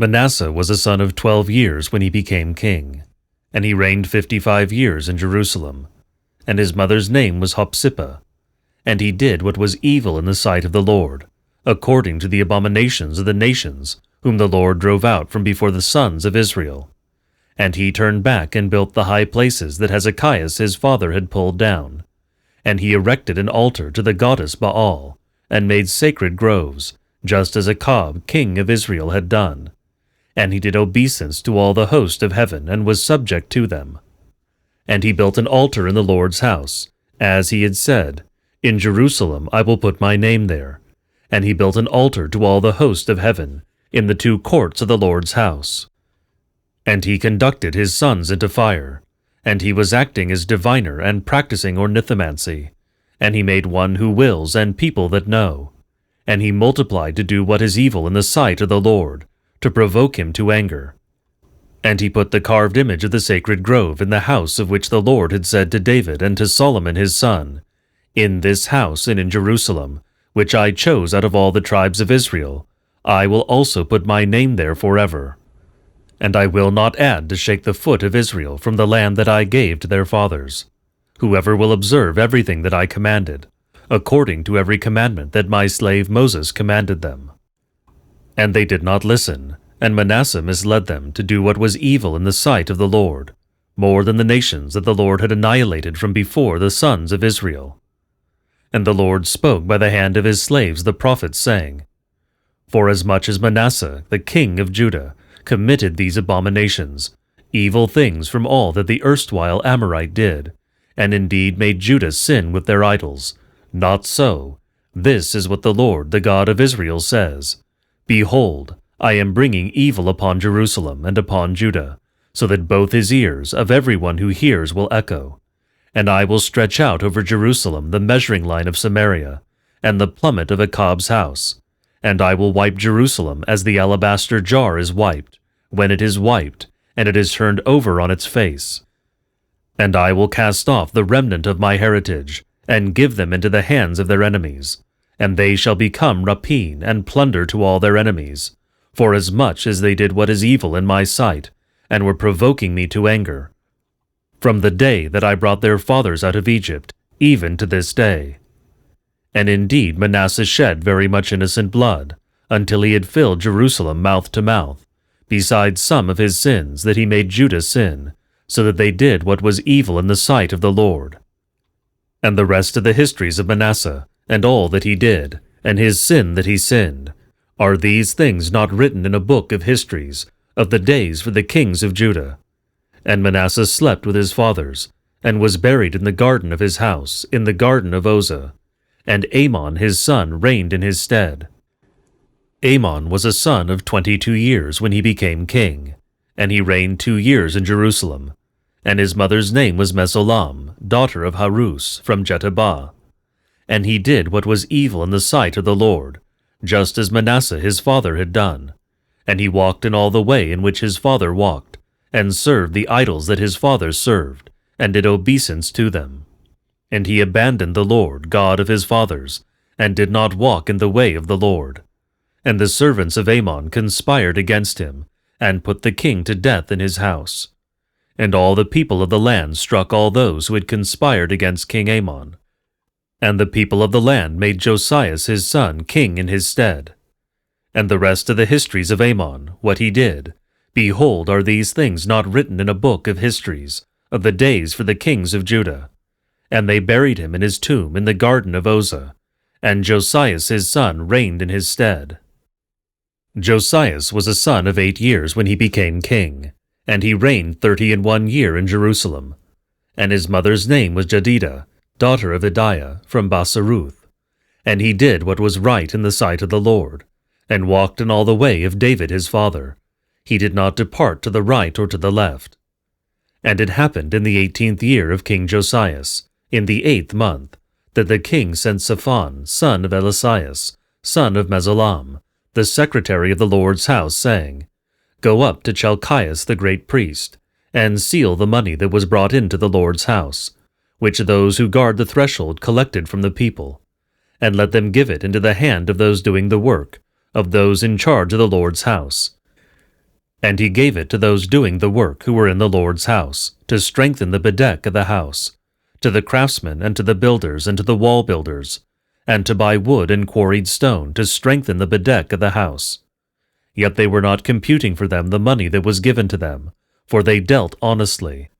Manasseh was a son of 12 years when he became king, and he reigned 55 years in Jerusalem. And his mother's name was Hopzibah. And he did what was evil in the sight of the Lord, according to the abominations of the nations, whom the Lord drove out from before the sons of Israel. And he turned back and built the high places that Hezekiah his father had pulled down. And he erected an altar to the goddess Baal, and made sacred groves, just as Achab king of Israel had done. And he did obeisance to all the host of heaven, and was subject to them. And he built an altar in the Lord's house, as he had said, In Jerusalem I will put my name there. And he built an altar to all the host of heaven, in the 2 courts of the Lord's house. And he conducted his sons into fire, and he was acting as diviner and practicing ornithomancy. And he made one who wills and people that know. And he multiplied to do what is evil in the sight of the Lord, to provoke him to anger. And he put the carved image of the sacred grove in the house of which the Lord had said to David and to Solomon his son, In this house and in Jerusalem, which I chose out of all the tribes of Israel, I will also put my name there forever. And I will not add to shake the foot of Israel from the land that I gave to their fathers. Whoever will observe everything that I commanded, according to every commandment that my slave Moses commanded them. And they did not listen, and Manasseh misled them to do what was evil in the sight of the Lord, more than the nations that the Lord had annihilated from before the sons of Israel. And the Lord spoke by the hand of his slaves the prophets, saying, Forasmuch as Manasseh, the king of Judah, committed these abominations, evil things from all that the erstwhile Amorite did, and indeed made Judah sin with their idols, not so. This is what the Lord, the God of Israel, says, Behold, I am bringing evil upon Jerusalem and upon Judah, so that both his ears of everyone who hears will echo. And I will stretch out over Jerusalem the measuring line of Samaria, and the plummet of Achab's house. And I will wipe Jerusalem as the alabaster jar is wiped, when it is wiped, and it is turned over on its face. And I will cast off the remnant of my heritage, and give them into the hands of their enemies, and they shall become rapine and plunder to all their enemies, forasmuch as they did what is evil in my sight, and were provoking me to anger, from the day that I brought their fathers out of Egypt, even to this day. And indeed Manasseh shed very much innocent blood, until he had filled Jerusalem mouth to mouth, besides some of his sins that he made Judah sin, so that they did what was evil in the sight of the Lord. And the rest of the histories of Manasseh, and all that he did, and his sin that he sinned, are these things not written in a book of histories, of the days for the kings of Judah? And Manasseh slept with his fathers, and was buried in the garden of his house, in the garden of Uzza. And Amon his son reigned in his stead. Amon was a son of 22 years when he became king, and he reigned 2 years in Jerusalem. And his mother's name was Mesullam, daughter of Harus, from Jetubah. And he did what was evil in the sight of the Lord, just as Manasseh his father had done. And he walked in all the way in which his father walked, and served the idols that his father served, and did obeisance to them. And he abandoned the Lord, God of his fathers, and did not walk in the way of the Lord. And the servants of Amon conspired against him, and put the king to death in his house. And all the people of the land struck all those who had conspired against King Amon. And the people of the land made Josias his son king in his stead. And the rest of the histories of Amon, what he did, behold, are these things not written in a book of histories, of the days for the kings of Judah? And they buried him in his tomb in the garden of Uzza, and Josias his son reigned in his stead. Josias was a son of 8 years when he became king, and he reigned 31 years in Jerusalem. And his mother's name was Jedidah, daughter of Ediah, from Basaruth. And he did what was right in the sight of the Lord, and walked in all the way of David his father. He did not depart to the right or to the left. And it happened in the 18th year of King Josias, in the 8th month, that the king sent Shaphan, son of Elasias, son of Mesullam, the secretary of the Lord's house, saying, Go up to Chalchias the great priest, and seal the money that was brought into the Lord's house, which those who guard the threshold collected from the people, and let them give it into the hand of those doing the work, of those in charge of the Lord's house. And he gave it to those doing the work who were in the Lord's house, to strengthen the bedeck of the house, to the craftsmen and to the builders and to the wall builders, and to buy wood and quarried stone to strengthen the bedeck of the house. Yet they were not computing for them the money that was given to them, for they dealt honestly.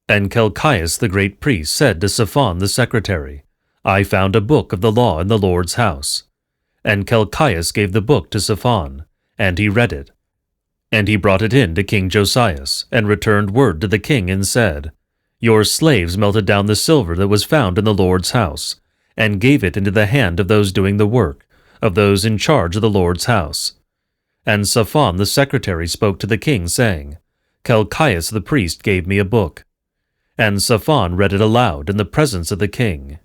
And Hilkiah the great priest said to Shaphan the secretary, I found a book of the law in the Lord's house. And Hilkiah gave the book to Shaphan, and he read it. And he brought it in to King Josias, and returned word to the king, and said, Your slaves melted down the silver that was found in the Lord's house, and gave it into the hand of those doing the work, of those in charge of the Lord's house. And Shaphan the secretary spoke to the king, saying, Hilkiah the priest gave me a book. And Shaphan read it aloud in the presence of the king.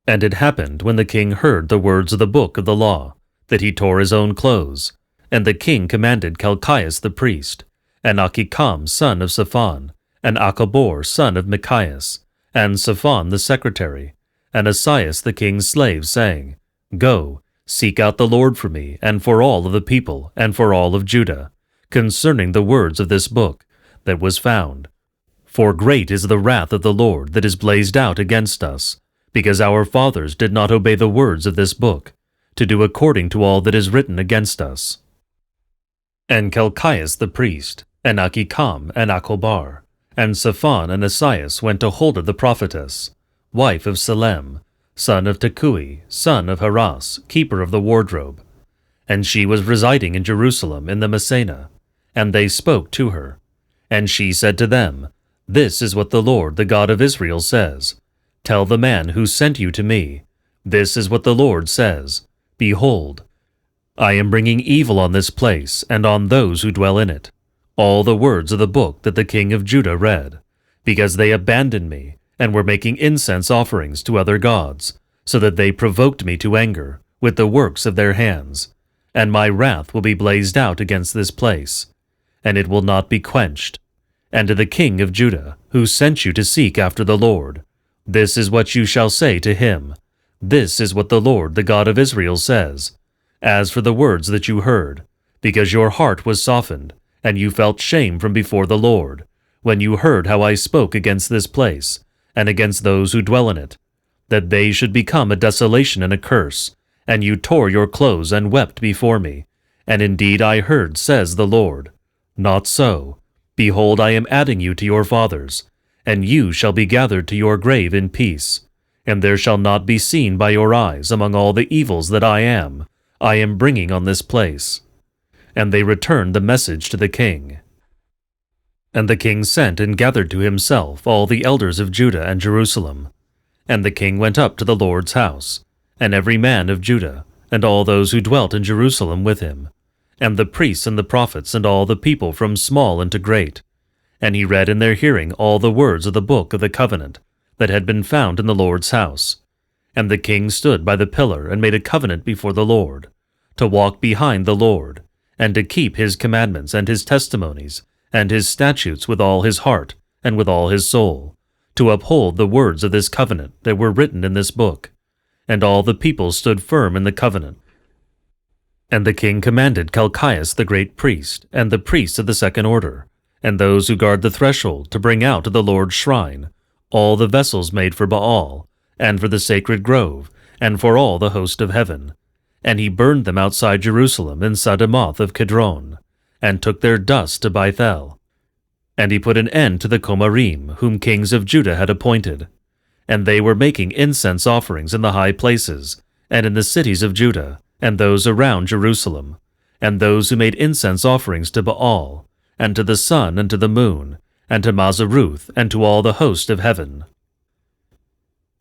And it happened, when the king heard the words of the book of the law, that he tore his own clothes. And the king commanded Hilkiah the priest, and Achikam son of Shaphan, and Achbor son of Micaiah, and Shaphan the secretary, and Asaias the king's slave, saying, Go, seek out the Lord for me, and for all of the people, and for all of Judah, concerning the words of this book that was found. For great is the wrath of the Lord that is blazed out against us, because our fathers did not obey the words of this book, to do according to all that is written against us. And Hilkiah the priest, and Achikam, and Achbor, and Shaphan and Asaias went to Huldah the prophetess, wife of Salem, son of Tequi, son of Haras, keeper of the wardrobe. And she was residing in Jerusalem in the Messana, and they spoke to her. And she said to them, This is what the Lord, the God of Israel, says. Tell the man who sent you to me, This is what the Lord says. Behold, I am bringing evil on this place and on those who dwell in it, all the words of the book that the king of Judah read, because they abandoned me and were making incense offerings to other gods, so that they provoked me to anger with the works of their hands. And my wrath will be blazed out against this place, and it will not be quenched. And to the king of Judah, who sent you to seek after the Lord, this is what you shall say to him. This is what the Lord, the God of Israel, says. As for the words that you heard, because your heart was softened, and you felt shame from before the Lord, when you heard how I spoke against this place, and against those who dwell in it, that they should become a desolation and a curse, and you tore your clothes and wept before me, and indeed I heard, says the Lord. Not so. Behold, I am adding you to your fathers, and you shall be gathered to your grave in peace, and there shall not be seen by your eyes among all the evils that I am bringing on this place. And they returned the message to the king. And the king sent and gathered to himself all the elders of Judah and Jerusalem. And the king went up to the Lord's house, and every man of Judah, and all those who dwelt in Jerusalem with him, and the priests and the prophets, and all the people from small unto great. And he read in their hearing all the words of the book of the covenant that had been found in the Lord's house. And the king stood by the pillar and made a covenant before the Lord, to walk behind the Lord, and to keep his commandments and his testimonies and his statutes with all his heart and with all his soul, to uphold the words of this covenant that were written in this book. And all the people stood firm in the covenant. And the king commanded Hilkiah the great priest, and the priests of the second order, and those who guard the threshold, to bring out of the Lord's shrine all the vessels made for Baal, and for the sacred grove, and for all the host of heaven. And he burned them outside Jerusalem in Sademoth of Kidron, and took their dust to Bethel. And he put an end to the Komarim, whom kings of Judah had appointed. And they were making incense offerings in the high places, and in the cities of Judah, and those around Jerusalem, and those who made incense offerings to Baal, and to the sun, and to the moon, and to Mazaruth, and to all the host of heaven.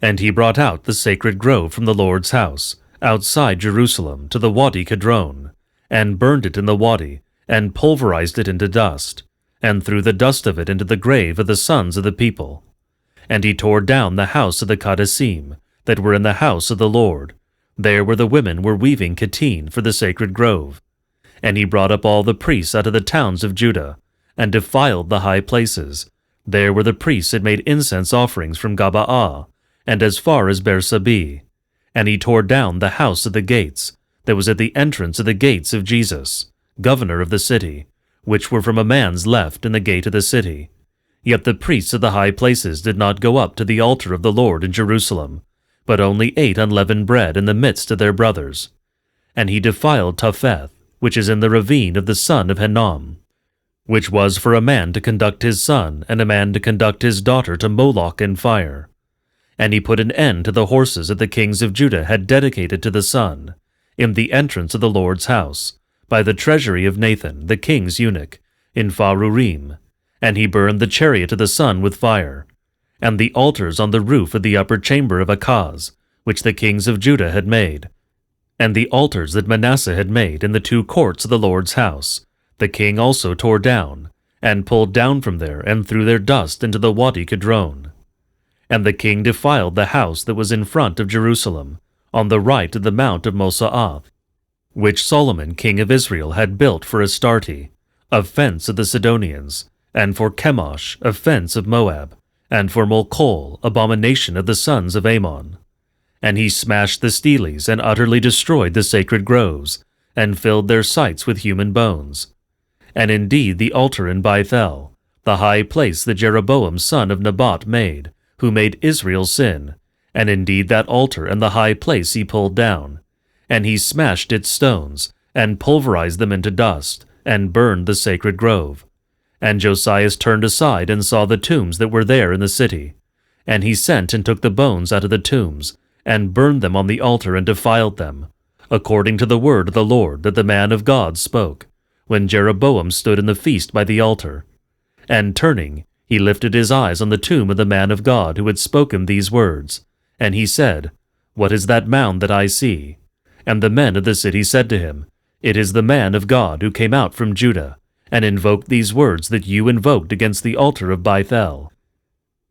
And he brought out the sacred grove from the Lord's house, outside Jerusalem, to the Wadi Kidron, and burned it in the wadi, and pulverized it into dust, and threw the dust of it into the grave of the sons of the people. And he tore down the house of the Kadessim, that were in the house of the Lord, there where the women were weaving kittin for the sacred grove. And he brought up all the priests out of the towns of Judah, and defiled the high places, there where the priests had made incense offerings from Gabaa, and as far as Beersheba. And he tore down the house of the gates, that was at the entrance of the gates of Jesus, governor of the city, which were from a man's left in the gate of the city. Yet the priests of the high places did not go up to the altar of the Lord in Jerusalem, but only ate unleavened bread in the midst of their brothers. And he defiled Topheth, which is in the ravine of the son of Hinnom, which was for a man to conduct his son and a man to conduct his daughter to Moloch in fire. And he put an end to the horses that the kings of Judah had dedicated to the sun, in the entrance of the Lord's house, by the treasury of Nathan, the king's eunuch, in Bahurim. And he burned the chariot of the sun with fire, and the altars on the roof of the upper chamber of Achaz, which the kings of Judah had made, and the altars that Manasseh had made in the 2 courts of the Lord's house, the king also tore down, and pulled down from there, and threw their dust into the Wadi Kidron. And the king defiled the house that was in front of Jerusalem, on the right of the mount of Mosaath, which Solomon king of Israel had built for Astarte, a fence of the Sidonians, and for Chemosh, a fence of Moab, and for Molchol, abomination of the sons of Ammon. And he smashed the steles, and utterly destroyed the sacred groves, and filled their sites with human bones. And indeed the altar in Bethel, the high place that Jeroboam son of Nebat made, who made Israel sin, and indeed that altar and the high place he pulled down, and he smashed its stones, and pulverized them into dust, and burned the sacred grove. And Josias turned aside and saw the tombs that were there in the city. And he sent and took the bones out of the tombs, and burned them on the altar and defiled them, according to the word of the Lord that the man of God spoke, when Jeroboam stood in the feast by the altar. And turning, he lifted his eyes on the tomb of the man of God who had spoken these words. And he said, What is that mound that I see? And the men of the city said to him, It is the man of God who came out from Judah, and invoked these words that you invoked against the altar of Bethel.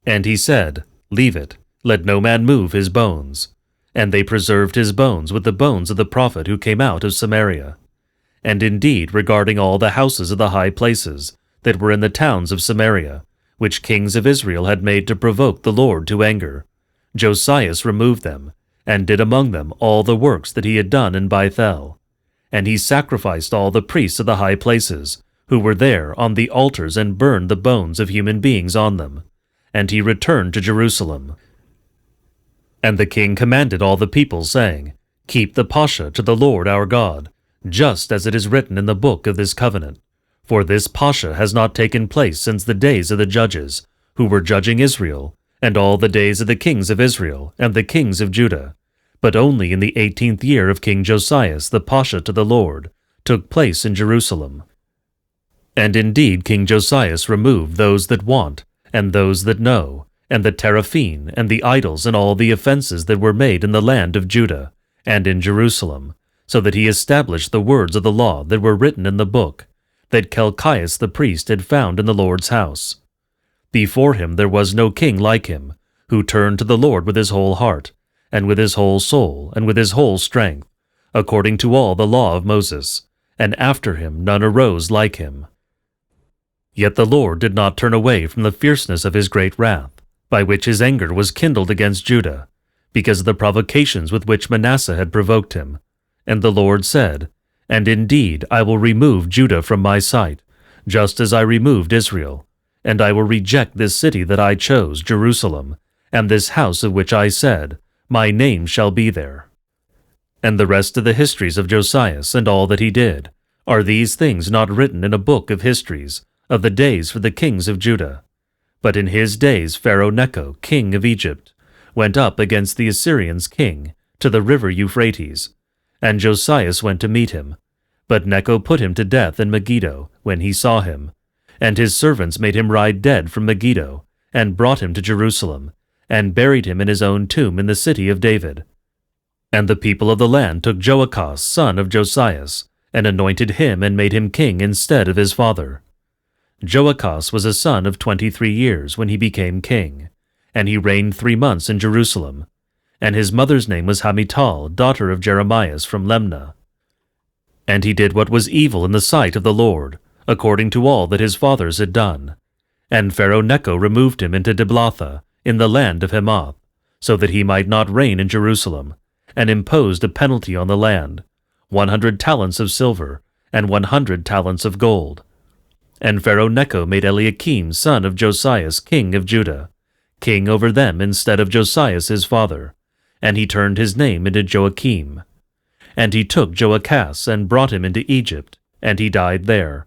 And he said, Leave it, let no man move his bones. And they preserved his bones with the bones of the prophet who came out of Samaria. And indeed, regarding all the houses of the high places that were in the towns of Samaria, which kings of Israel had made to provoke the Lord to anger, Josias removed them, and did among them all the works that he had done in Bethel. And he sacrificed all the priests of the high places, who were there on the altars, and burned the bones of human beings on them. And he returned to Jerusalem. And the king commanded all the people, saying, Keep the Pascha to the Lord our God, just as it is written in the book of this covenant. For this Pascha has not taken place since the days of the judges, who were judging Israel, and all the days of the kings of Israel and the kings of Judah. But only in the 18th year of King Josias the Pascha to the Lord took place in Jerusalem. And indeed King Josias removed those that want, and those that know, and the teraphim, and the idols, and all the offenses that were made in the land of Judah, and in Jerusalem, so that he established the words of the law that were written in the book, that Hilkiah the priest had found in the Lord's house. Before him there was no king like him, who turned to the Lord with his whole heart, and with his whole soul, and with his whole strength, according to all the law of Moses, and after him none arose like him. Yet the Lord did not turn away from the fierceness of his great wrath, by which his anger was kindled against Judah, because of the provocations with which Manasseh had provoked him. And the Lord said, And indeed I will remove Judah from my sight, just as I removed Israel, and I will reject this city that I chose, Jerusalem, and this house of which I said, My name shall be there. And the rest of the histories of Josias and all that he did, are these things not written in a book of histories, of the days for the kings of Judah? But in his days Pharaoh Necho, king of Egypt, went up against the Assyrians' king, to the river Euphrates, and Josias went to meet him. But Necho put him to death in Megiddo, when he saw him, and his servants made him ride dead from Megiddo, and brought him to Jerusalem, and buried him in his own tomb in the city of David. And the people of the land took Joachaz son of Josias, and anointed him and made him king instead of his father. Joachaz was a son of 23 years when he became king, and he reigned 3 months in Jerusalem. And his mother's name was Hamutal, daughter of Jeremias from Lemna. And he did what was evil in the sight of the Lord, according to all that his fathers had done. And Pharaoh Necho removed him into Diblatha, in the land of Hamath, so that he might not reign in Jerusalem, and imposed a penalty on the land, 100 talents of silver, and 100 talents of gold. And Pharaoh Necho made Eliakim son of Josias king of Judah, king over them instead of Josias his father, and he turned his name into Joachim. And he took Joachaz and brought him into Egypt, and he died there.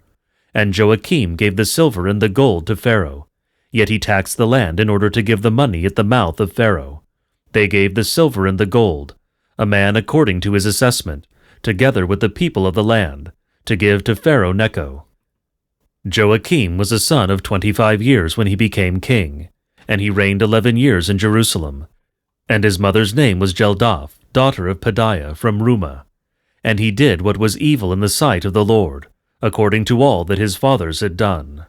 And Joachim gave the silver and the gold to Pharaoh, yet he taxed the land in order to give the money at the mouth of Pharaoh. They gave the silver and the gold, a man according to his assessment, together with the people of the land, to give to Pharaoh Necho. Joachim was a son of 25 years when he became king, and he reigned 11 years in Jerusalem. And his mother's name was Jeldaph, daughter of Pedaiah from Rumah. And he did what was evil in the sight of the Lord, according to all that his fathers had done.